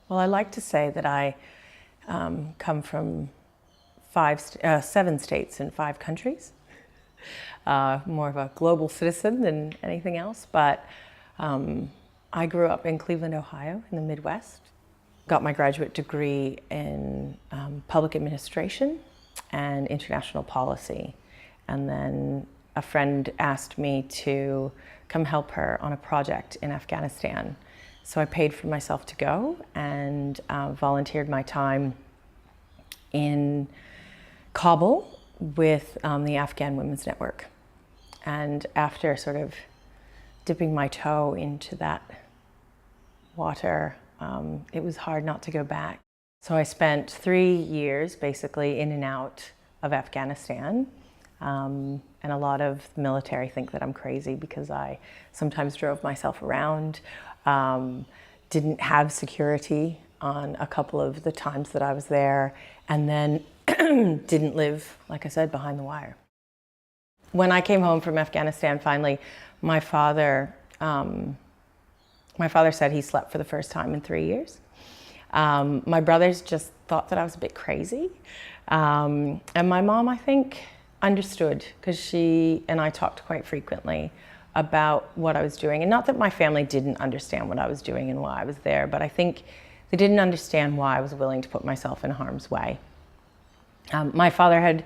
Well, I like to say that I come from 7 states and 5 countries. More of a global citizen than anything else, but I grew up in Cleveland, Ohio, in the Midwest. Got my graduate degree in public administration and international policy. And then a friend asked me to come help her on a project in Afghanistan. So I paid for myself to go and volunteered my time in Kabul with the Afghan Women's Network. And after sort of dipping my toe into that water, it was hard not to go back. So I spent 3 years basically in and out of Afghanistan. And a lot of the military think that I'm crazy because I sometimes drove myself around, didn't have security on a couple of the times that I was there, and then didn't live, like I said, behind the wire. When I came home from Afghanistan, finally, my father said he slept for the first time in 3 years. My brothers just thought that I was a bit crazy. And my mom, I think, understood, because she and I talked quite frequently about what I was doing. And not that my family didn't understand what I was doing and why I was there, but I think they didn't understand why I was willing to put myself in harm's way. My father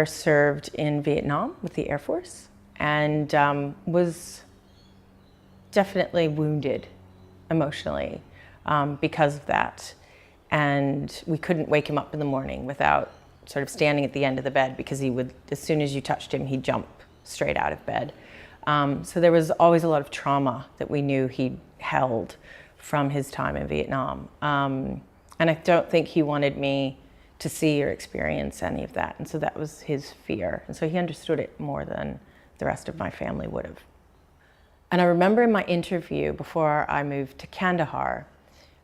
served in Vietnam with the Air Force and was definitely wounded emotionally because of that. And we couldn't wake him up in the morning without sort of standing at the end of the bed, because he would, as soon as you touched him, he'd jump straight out of bed. So there was always a lot of trauma that we knew he held from his time in Vietnam. And I don't think he wanted me to see or experience any of that. And so that was his fear. And so he understood it more than the rest of my family would have. And I remember in my interview before I moved to Kandahar,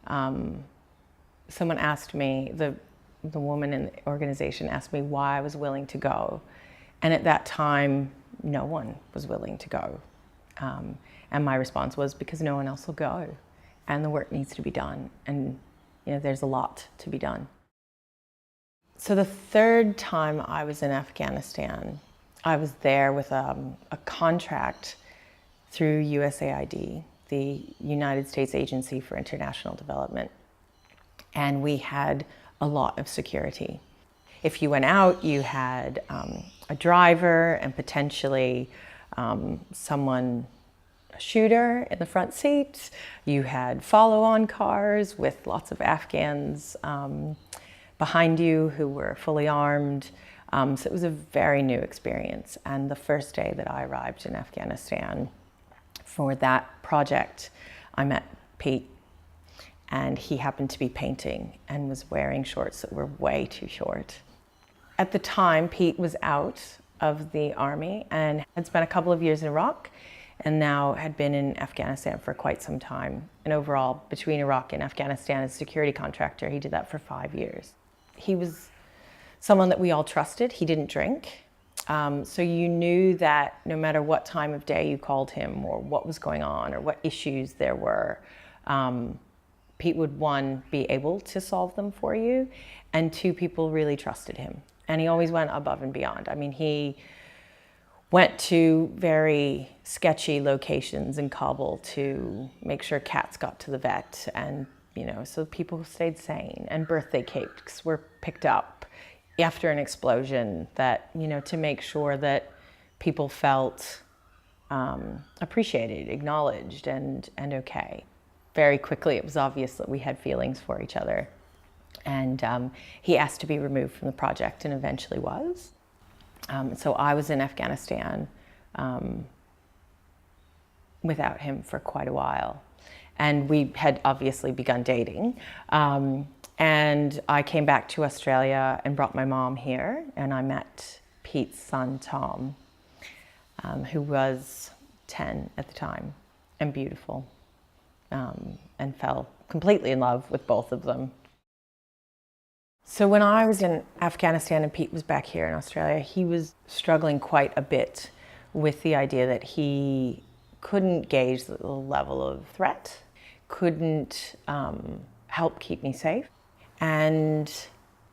someone asked me, the woman in the organization asked me why I was willing to go. And at that time, no one was willing to go. And my response was, because no one else will go. And the work needs to be done. And there's a lot to be done. So the third time I was in Afghanistan, I was there with a contract through USAID, the United States Agency for International Development. And we had a lot of security. If you went out, you had a driver and potentially a shooter in the front seat. You had follow-on cars with lots of Afghans behind you who were fully armed. So it was a very new experience. And the first day that I arrived in Afghanistan for that project, I met Pete. And he happened to be painting and was wearing shorts that were way too short. At the time, Pete was out of the army and had spent a couple of years in Iraq, and now had been in Afghanistan for quite some time. And overall, between Iraq and Afghanistan as a security contractor, he did that for 5 years. He was someone that we all trusted. He didn't drink. So you knew that no matter what time of day you called him or what was going on or what issues there were, Pete would, 1, be able to solve them for you, and 2, people really trusted him. And he always went above and beyond. I mean, he went to very sketchy locations in Kabul to make sure cats got to the vet, and so people stayed sane, and birthday cakes were picked up after an explosion, that to make sure that people felt appreciated, acknowledged, and okay. Very quickly, it was obvious that we had feelings for each other. And he asked to be removed from the project and eventually was. So I was in Afghanistan without him for quite a while. And we had obviously begun dating. And I came back to Australia and brought my mom here. And I met Pete's son, Tom, who was 10 at the time and beautiful. And fell completely in love with both of them. So when I was in Afghanistan and Pete was back here in Australia, he was struggling quite a bit with the idea that he couldn't gauge the level of threat, couldn't help keep me safe, and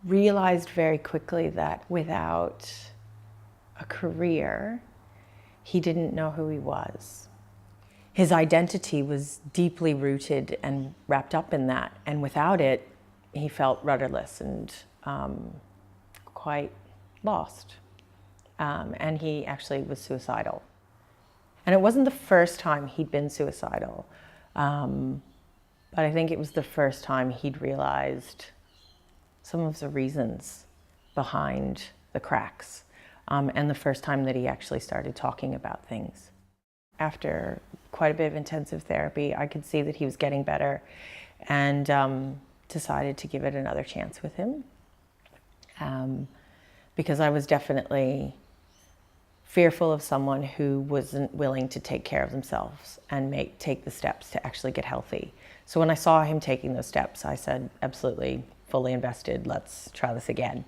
realized very quickly that without a career, he didn't know who he was. His identity was deeply rooted and wrapped up in that, and without it, he felt rudderless and quite lost. And he actually was suicidal. And it wasn't the first time he'd been suicidal, but I think it was the first time he'd realized some of the reasons behind the cracks, and the first time that he actually started talking about things. After quite a bit of intensive therapy, I could see that he was getting better, and decided to give it another chance with him, because I was definitely fearful of someone who wasn't willing to take care of themselves and take the steps to actually get healthy. So when I saw him taking those steps, I said, absolutely, fully invested, let's try this again.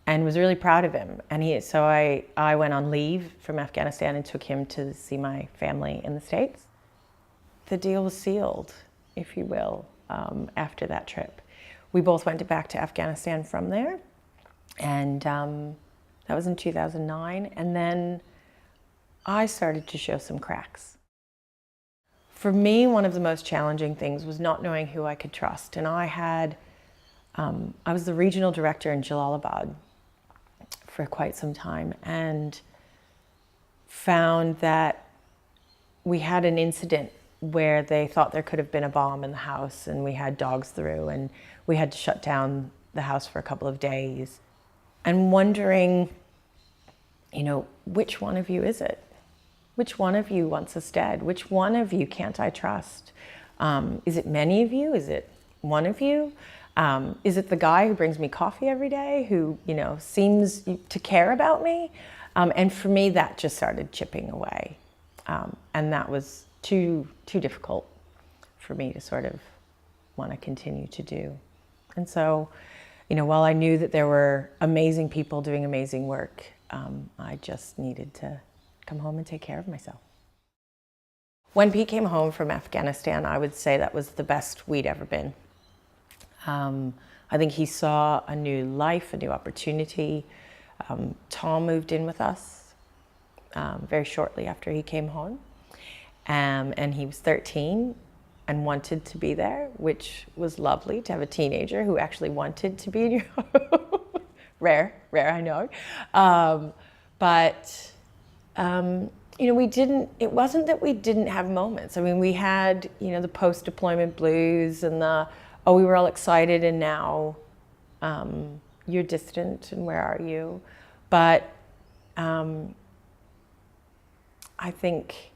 And was really proud of him. And so I went on leave from Afghanistan and took him to see my family in the States. The deal was sealed, if you will, after that trip. We both went back to Afghanistan from there, and that was in 2009. And then I started to show some cracks. For me, one of the most challenging things was not knowing who I could trust. And I was the regional director in Jalalabad for quite some time, and found that we had an incident where they thought there could have been a bomb in the house, and we had dogs through, and we had to shut down the house for a couple of days. And wondering, which one of you is it? Which one of you wants us dead? Which one of you can't I trust? Is it many of you? Is it one of you? Is it the guy who brings me coffee every day, who seems to care about me? And for me, that just started chipping away, and that was too difficult for me to sort of want to continue to do. And so, while I knew that there were amazing people doing amazing work, I just needed to come home and take care of myself. When Pete came home from Afghanistan, I would say that was the best we'd ever been. I think he saw a new life, a new opportunity. Tom moved in with us very shortly after he came home. And he was 13 and wanted to be there, which was lovely to have a teenager who actually wanted to be in your home. Rare, I know. It wasn't that we didn't have moments. I mean, we had, the post-deployment blues and we were all excited, and now you're distant, and where are you? But I think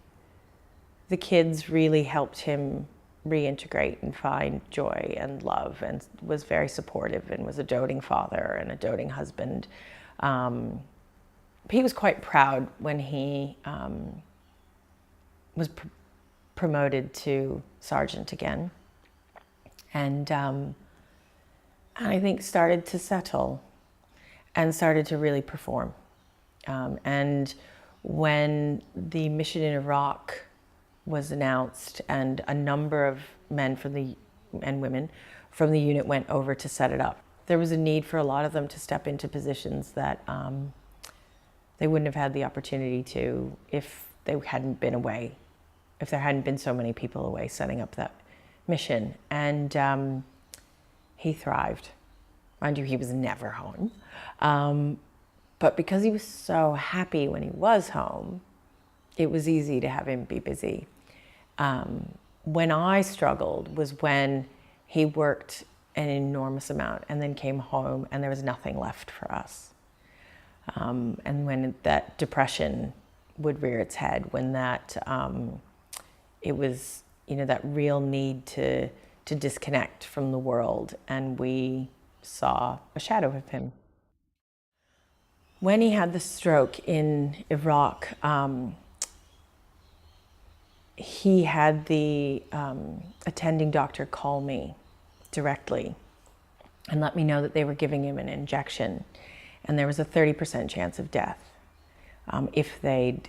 the kids really helped him reintegrate and find joy and love, and was very supportive, and was a doting father and a doting husband. He was quite proud when he was promoted to sergeant again. And I think started to settle and started to really perform. And when the mission in Iraq was announced, and a number of men and women from the unit went over to set it up, there was a need for a lot of them to step into positions that they wouldn't have had the opportunity to if they hadn't been away, if there hadn't been so many people away setting up that mission. And he thrived. Mind you, he was never home. But because he was so happy when he was home, it was easy to have him be busy. When I struggled was when he worked an enormous amount and then came home and there was nothing left for us. And when that depression would rear its head, when that it was, that real need to disconnect from the world, and we saw a shadow of him. When he had the stroke in Iraq, he had the attending doctor call me directly and let me know that they were giving him an injection, and there was a 30% chance of death if they'd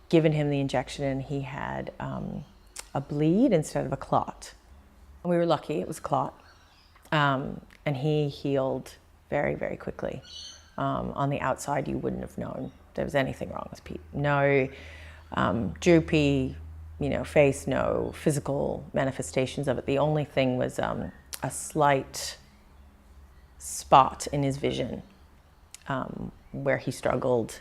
given him the injection and he had a a bleed instead of a clot. We were lucky, it was a clot. And he healed very, very quickly. On the outside, you wouldn't have known there was anything wrong with Pete. No droopy, face, no physical manifestations of it. The only thing was a slight spot in his vision where he struggled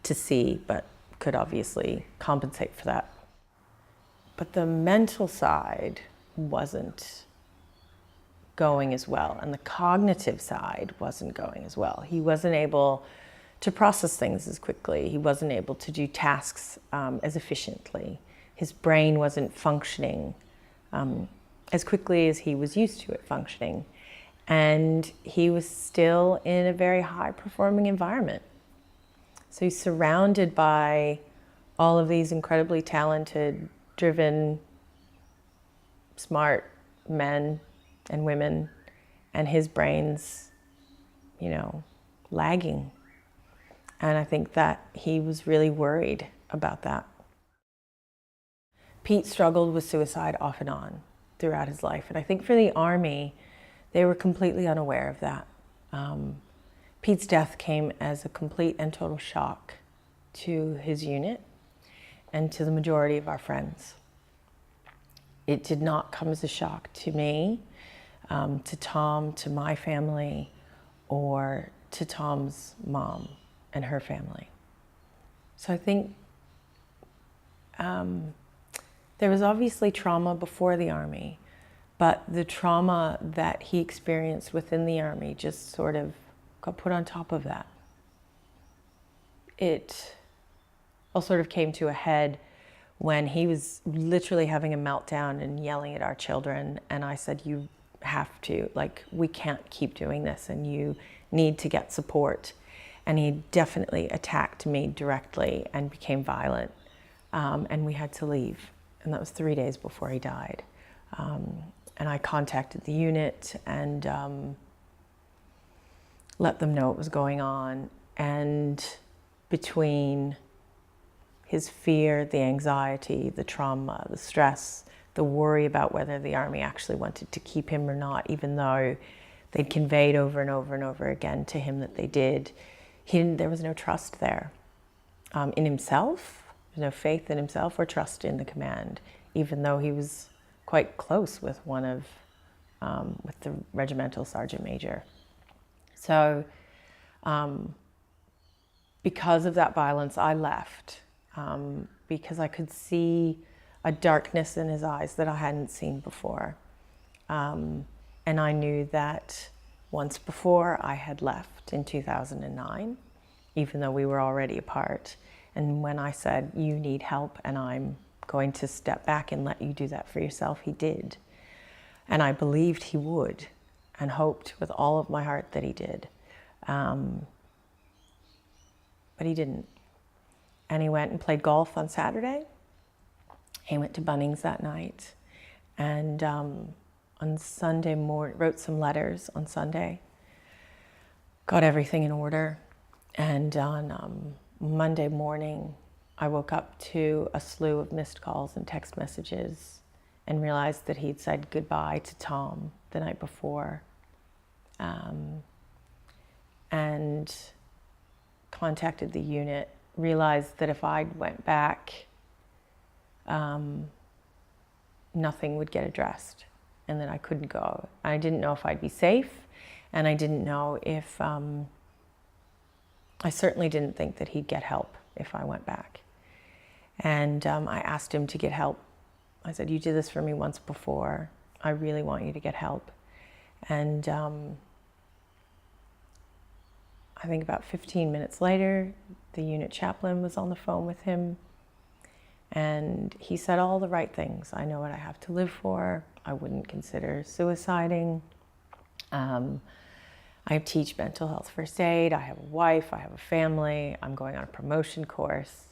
to see, but could obviously compensate for that. But the mental side wasn't going as well, and the cognitive side wasn't going as well. He wasn't able to process things as quickly. He wasn't able to do tasks as efficiently. His brain wasn't functioning as quickly as he was used to it functioning. And he was still in a very high-performing environment. So he's surrounded by all of these incredibly talented, driven, smart men and women, and his brain's, lagging. And I think that he was really worried about that. Pete struggled with suicide off and on throughout his life. And I think for the Army, they were completely unaware of that. Pete's death came as a complete and total shock to his unit and to the majority of our friends. It did not come as a shock to me, to Tom, to my family, or to Tom's mom and her family. So I think there was obviously trauma before the Army, but the trauma that he experienced within the Army just sort of got put on top of that. It all sort of came to a head when he was literally having a meltdown and yelling at our children. And I said, you have to, we can't keep doing this, and you need to get support. And he definitely attacked me directly and became violent. And we had to leave. And that was 3 days before he died. And I contacted the unit and let them know what was going on. And between his fear, the anxiety, the trauma, the stress, the worry about whether the Army actually wanted to keep him or not, even though they'd conveyed over and over and over again to him that they did, there was no trust there in himself. There's no faith in himself or trust in the command, even though he was quite close with with the regimental sergeant major. So because of that violence, I left because I could see a darkness in his eyes that I hadn't seen before. And I knew that once before I had left in 2009, even though we were already apart. And when I said, you need help and I'm going to step back and let you do that for yourself, he did. And I believed he would and hoped with all of my heart that he did. But he didn't. And he went and played golf on Saturday. He went to Bunnings that night. And on Sunday morning, wrote some letters on Sunday, got everything in order. And on Monday morning, I woke up to a slew of missed calls and text messages and realized that he'd said goodbye to Tom the night before. And contacted the unit, realized that if I went back, nothing would get addressed and that I couldn't go. I didn't know if I'd be safe, and I didn't know if, I certainly didn't think that he'd get help if I went back. And I asked him to get help. I said, you did this for me once before. I really want you to get help. And I think about 15 minutes later, the unit chaplain was on the phone with him. And he said all the right things. I know what I have to live for. I wouldn't consider suiciding. I teach mental health first aid. I have a wife. I have a family. I'm going on a promotion course.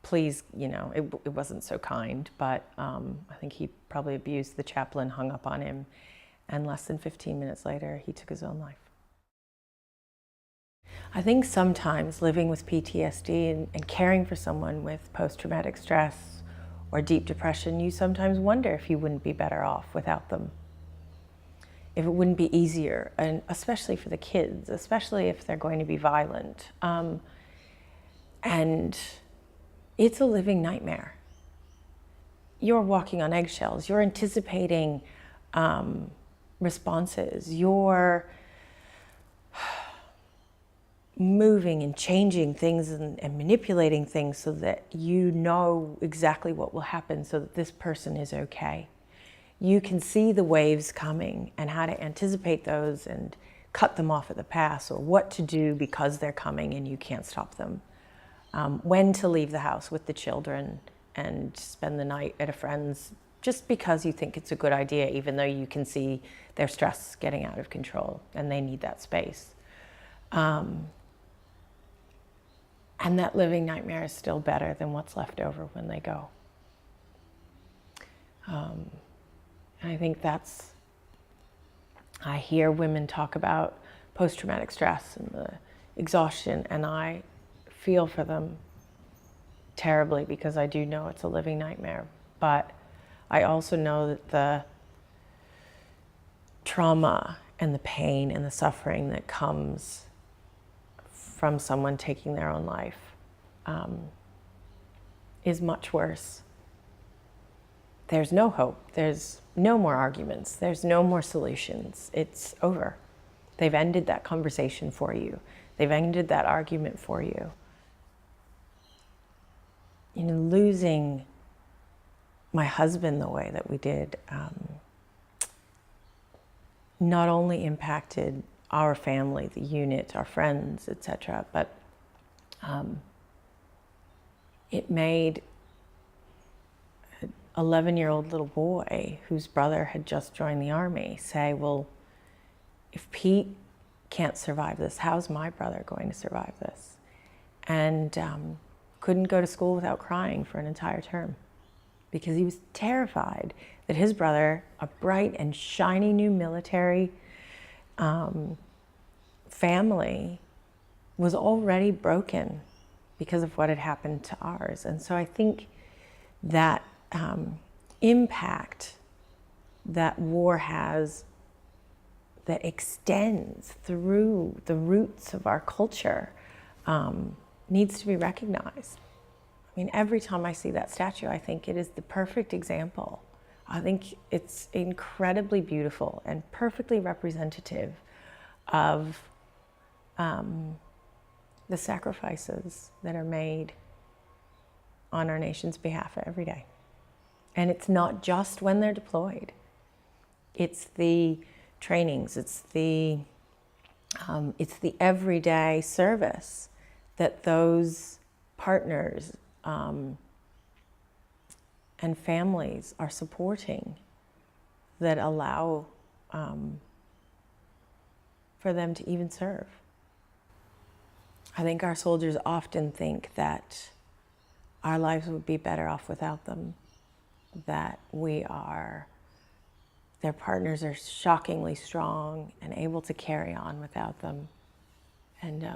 Please, it wasn't so kind, but I think he probably abused the chaplain, hung up on him, and less than 15 minutes later, he took his own life. I think sometimes living with PTSD and caring for someone with post-traumatic stress or deep depression, you sometimes wonder if you wouldn't be better off without them. If it wouldn't be easier, and especially for the kids, especially if they're going to be violent. And it's a living nightmare. You're walking on eggshells, you're anticipating responses, you're moving and changing things and manipulating things so that you know exactly what will happen so that this person is okay. You can see the waves coming and how to anticipate those and cut them off at the pass, or what to do because they're coming and you can't stop them. When to leave the house with the children and spend the night at a friend's just because you think it's a good idea, even though you can see their stress getting out of control and they need that space. And that living nightmare is still better than what's left over when they go. And I think I hear women talk about post-traumatic stress and the exhaustion, and I feel for them terribly because I do know it's a living nightmare. But I also know that the trauma and the pain and the suffering that comes from someone taking their own life is much worse. There's no hope. There's no more arguments. There's no more solutions. It's over. They've ended that conversation for you. They've ended that argument for you. You know, losing my husband the way that we did not only impacted our family, the unit, our friends, etc., but it made an 11-year-old little boy whose brother had just joined the army say, well, if Pete can't survive this, how's my brother going to survive this? And couldn't go to school without crying for an entire term because he was terrified that his brother, a bright and shiny new military family, was already broken because of what had happened to ours. And so I think that impact that war has, that extends through the roots of our culture, needs to be recognized. I mean, every time I see that statue, I think it is the perfect example. I think it's incredibly beautiful and perfectly representative of the sacrifices that are made on our nation's behalf every day. And it's not just when they're deployed. It's the trainings, it's the everyday service that those partners and families are supporting that allow for them to even serve. I think our soldiers often think that our lives would be better off without them, that their partners are shockingly strong and able to carry on without them. And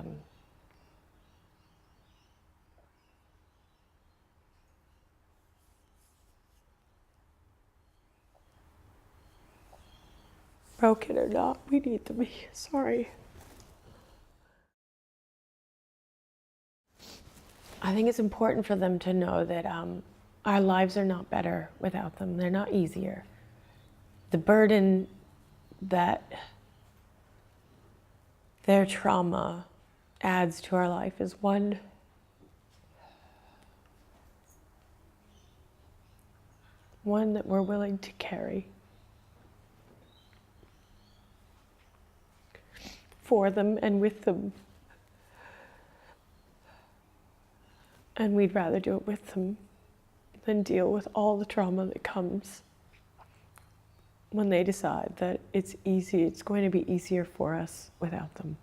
broken or not, we need them here. Sorry. I think it's important for them to know that our lives are not better without them. They're not easier. The burden that their trauma adds to our life is one that we're willing to carry for them and with them. And we'd rather do it with them than deal with all the trauma that comes when they decide that it's going to be easier for us without them.